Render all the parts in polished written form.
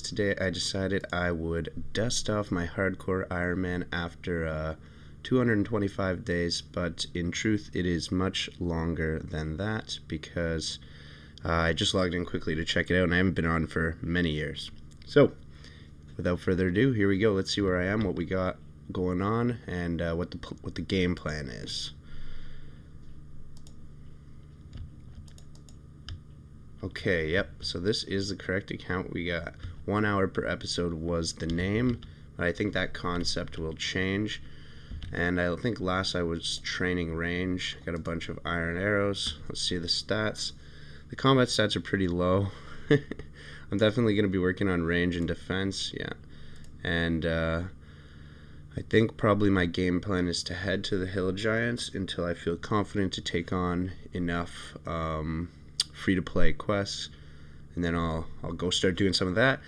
Today I decided I would dust off my hardcore Ironman after 225 days, but in truth it is much longer than that because I just logged in quickly to check it out and I haven't been on for many years. So, without further ado, here we go. Let's see where I am, what we got going on, and what the game plan is. Okay, yep, so this is the correct account. We got 1 hour per episode was the name, but I think that concept will change. And I think last I was training range. Got a bunch of iron arrows. Let's see the stats. The combat stats are pretty low. I'm definitely going to be working on range and defense, yeah. And I think probably my game plan is to head to the Hill Giants until I feel confident to take on enough free-to-play quests, and then I'll go start doing some of that.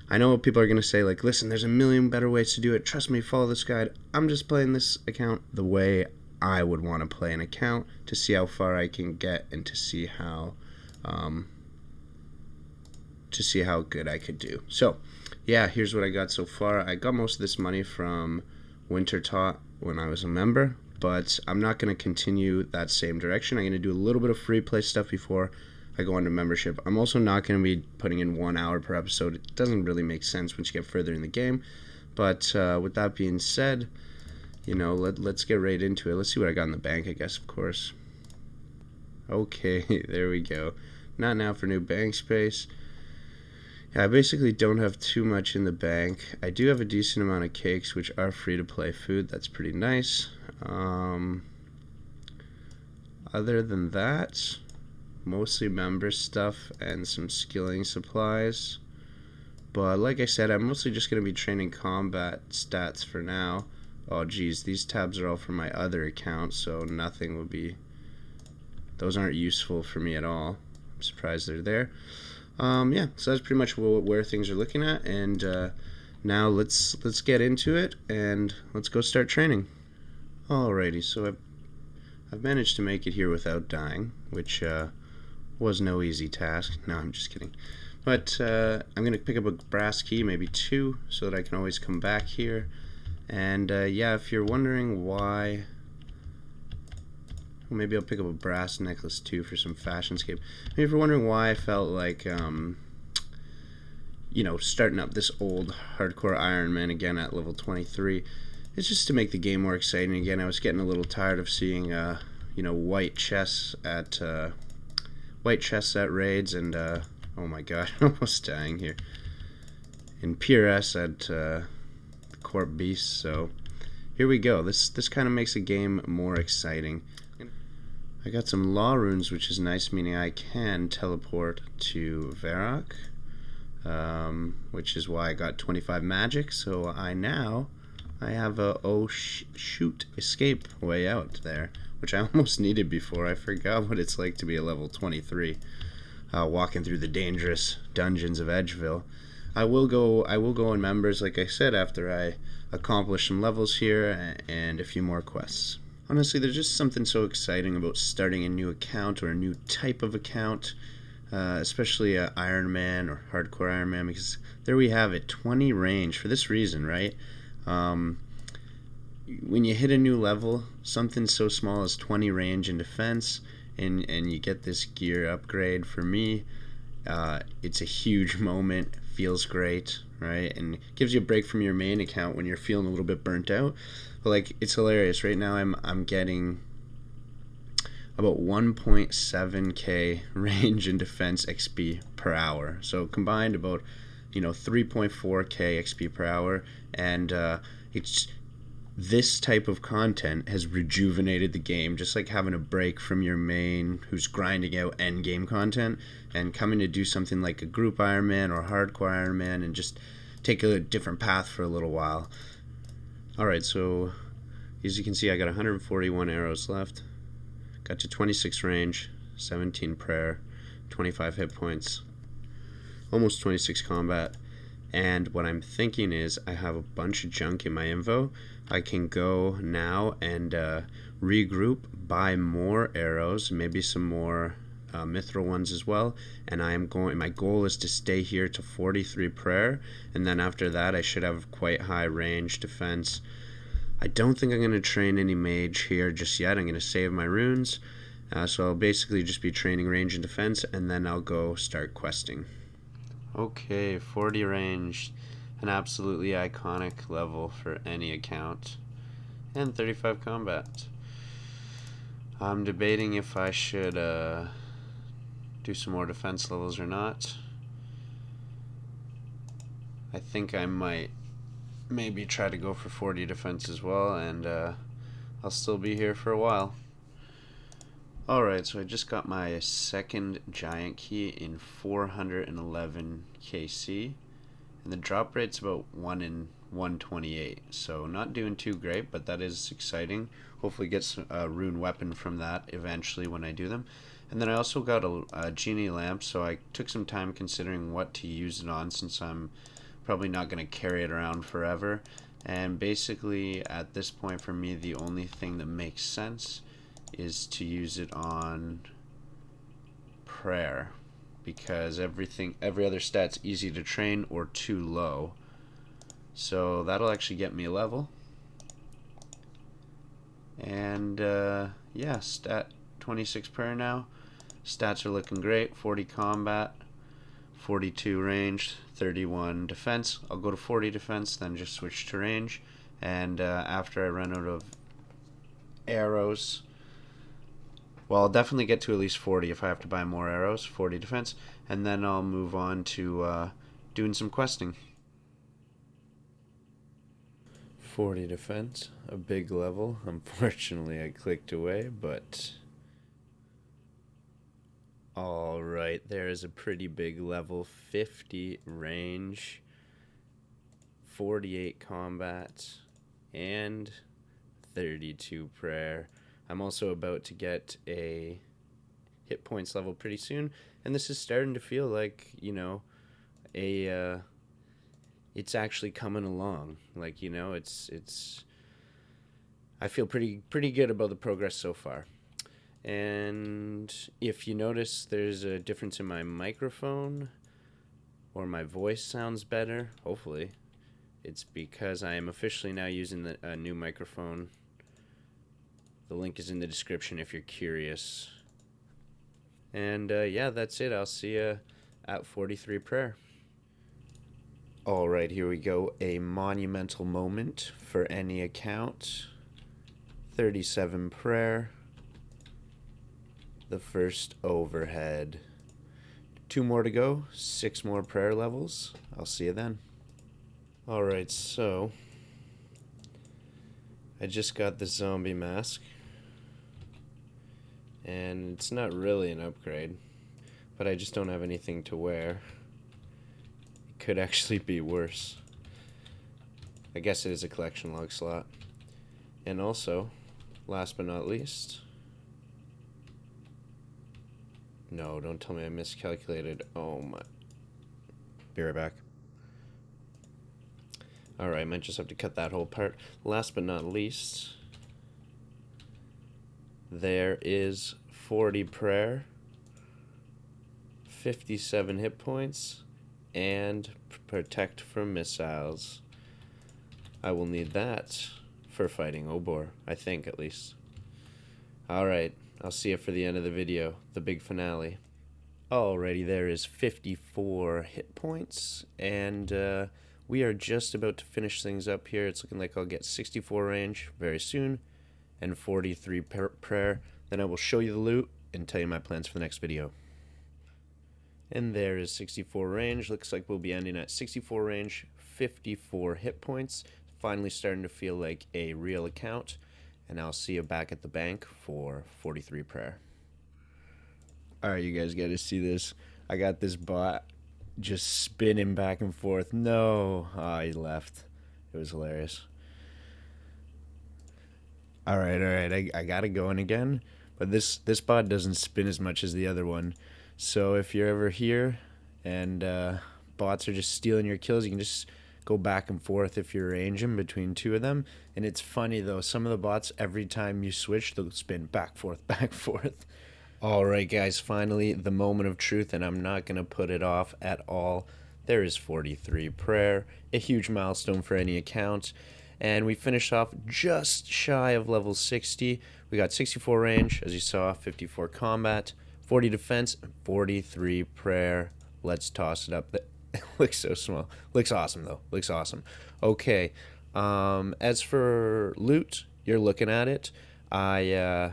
I know people are going to say, like, listen, there's a million better ways to do it. Trust me, follow this guide. I'm just playing this account the way I would want to play an account to see how far I can get and to see how good I could do. So, yeah, here's what I got so far. I got most of this money from Winter Tot when I was a member, but I'm not going to continue that same direction. I'm going to do a little bit of free play stuff before I go into membership. I'm also not going to be putting in 1 hour per episode. It doesn't really make sense once you get further in the game. But with that being said, you know, let's get right into it. Let's see what I got in the bank, I guess, of course. Okay, there we go. Not now for new bank space. Yeah, I basically don't have too much in the bank. I do have a decent amount of cakes, which are free-to-play food. That's pretty nice. Other than that, mostly member stuff and some skilling supplies. But like I said, I'm mostly just going to be training combat stats for now. Oh geez, these tabs are all from my other account, so nothing will be... Those aren't useful for me at all. I'm surprised they're there. Yeah, so that's pretty much where things are looking at, and now let's get into it, and let's go start training. Alrighty, so I've managed to make it here without dying, which was no easy task. No, I'm just kidding. But I'm going to pick up a brass key, maybe 2, so that I can always come back here. And yeah, if you're wondering why... Well, maybe I'll pick up a brass necklace too for some fashionscape. Maybe if you're wondering why I felt like, you know, starting up this old hardcore Ironman again at level 23, it's just to make the game more exciting again. I was getting a little tired of seeing, you know, white chests at raids, and oh my god, I'm almost dying here. In PRS at the Corp Beast. So here we go. This kind of makes the game more exciting. I got some law runes, which is nice, meaning I can teleport to Varrock, which is why I got 25 magic. So I have a shoot escape way out there, which I almost needed before. I forgot what it's like to be a level 23, walking through the dangerous dungeons of Edgeville. I will go in members, like I said, after I accomplish some levels here and a few more quests. Honestly, there's just something so exciting about starting a new account or a new type of account, especially Iron Man or Hardcore Iron Man, because there we have it, 20 range for this reason, right? When you hit a new level, something so small as 20 range and defense, and you get this gear upgrade, for me, it's a huge moment, feels great, right? And gives you a break from your main account when you're feeling a little bit burnt out. But like, it's hilarious. Right now I'm getting about 1.7k range and defense XP per hour. So combined about, you know, 3.4k XP per hour, and it's this type of content has rejuvenated the game, just like having a break from your main who's grinding out end game content and coming to do something like a group Ironman or hardcore Ironman and just take a different path for a little while. Alright, so as you can see, I got 141 arrows left. Got to 26 range, 17 prayer, 25 hit points, almost 26 combat. And what I'm thinking is I have a bunch of junk in my info. I can go now and regroup, buy more arrows, maybe some more mithril ones as well, and my goal is to stay here to 43 prayer, and then after that I should have quite high range defense. I don't think I'm going to train any mage here just yet. I'm going to save my runes, so I'll basically just be training range and defense, and then I'll go start questing. Okay, 40 range, an absolutely iconic level for any account, and 35 combat. I'm debating if I should do some more defense levels or not. I think I might maybe try to go for 40 defense as well, and I'll still be here for a while. Alright, so I just got my second giant key in 411 KC, and the drop rate's about 1 in 128, so not doing too great, but that is exciting. Hopefully get a rune weapon from that eventually when I do them. And then I also got a genie lamp, so I took some time considering what to use it on, since I'm probably not going to carry it around forever. And basically at this point for me, the only thing that makes sense is to use it on prayer, because every other stat's easy to train or too low. So that'll actually get me a level. And yeah, stat 26 prayer now. Stats are looking great. 40 combat, 42 range, 31 defense. I'll go to 40 defense, then just switch to range. And after I run out of arrows, well, I'll definitely get to at least 40 if I have to buy more arrows. 40 defense, and then I'll move on to doing some questing. 40 defense, a big level. Unfortunately, I clicked away, but alright, there is a pretty big level. 50 range, 48 combat, and 32 prayer. I'm also about to get a hit points level pretty soon, and this is starting to feel like, you know, it's actually coming along. Like, you know, it's I feel pretty good about the progress so far. And if you notice there's a difference in my microphone, or my voice sounds better, hopefully, it's because I am officially now using a new microphone. The link is in the description if you're curious. And yeah, that's it. I'll see you at 43 prayer. Alright, here we go. A monumental moment for any account. 37 prayer. The first overhead. 2 more to go. 6 more prayer levels. I'll see you then. Alright, so I just got the zombie mask. And it's not really an upgrade, but I just don't have anything to wear. It could actually be worse. I guess it is a collection log slot. And also, last but not least, no, don't tell me I miscalculated. Oh my. Be right back. Alright, might just have to cut that whole part. Last but not least, there is 40 prayer, 57 hit points, and protect from missiles. I will need that for fighting Obor, I think at least. Alright, I'll see you for the end of the video, the big finale. Alrighty, there is 54 hit points, and we are just about to finish things up here. It's looking like I'll get 64 range very soon, and 43 prayer. Then I will show you the loot and tell you my plans for the next video. And there is 64 range. Looks like we'll be ending at 64 range, 54 hit points. Finally starting to feel like a real account. And I'll see you back at the bank for 43 prayer. Alright, you guys gotta see this. I got this bot just spinning back and forth. No. He left. It was hilarious. Alright, I got it going again. But this bot doesn't spin as much as the other one. So if you're ever here and bots are just stealing your kills, you can just go back and forth if you're ranging between 2 of them. And it's funny though, some of the bots, every time you switch, they'll spin back, forth, back, forth. Alright guys, finally the moment of truth, and I'm not going to put it off at all. There is 43 prayer, a huge milestone for any account, and we finished off just shy of level 60. We got 64 range, as you saw, 54 combat, 40 defense, and 43 prayer. Let's toss it up. It looks so small. Looks awesome though. Looks awesome. Okay, as for loot, you're looking at it. I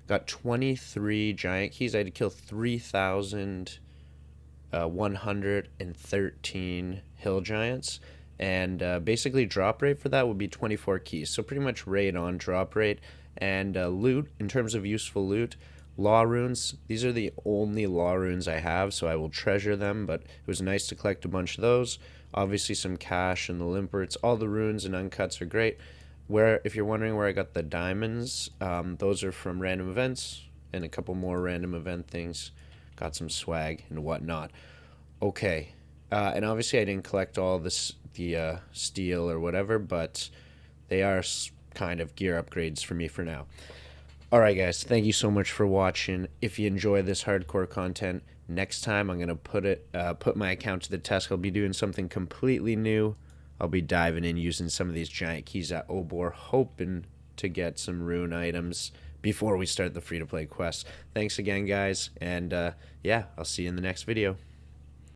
got 23 giant keys. I had to kill 3,113 hill giants. And basically, drop rate for that would be 24 keys. So, pretty much right on drop rate. And loot, in terms of useful loot, law runes. These are the only law runes I have, so I will treasure them. But it was nice to collect a bunch of those. Obviously, some cash and the limperts. All the runes and uncuts are great. Where, if you're wondering where I got the diamonds, those are from random events and a couple more random event things. Got some swag and whatnot. Okay, and obviously I didn't collect all the steel or whatever, but they are kind of gear upgrades for me for now. Alright guys, thank you so much for watching. If you enjoy this hardcore content, next time I'm going to put my account to the test. I'll be doing something completely new. I'll be diving in using some of these giant keys at Obor, hoping to get some rune items before we start the free-to-play quest. Thanks again, guys, and yeah, I'll see you in the next video.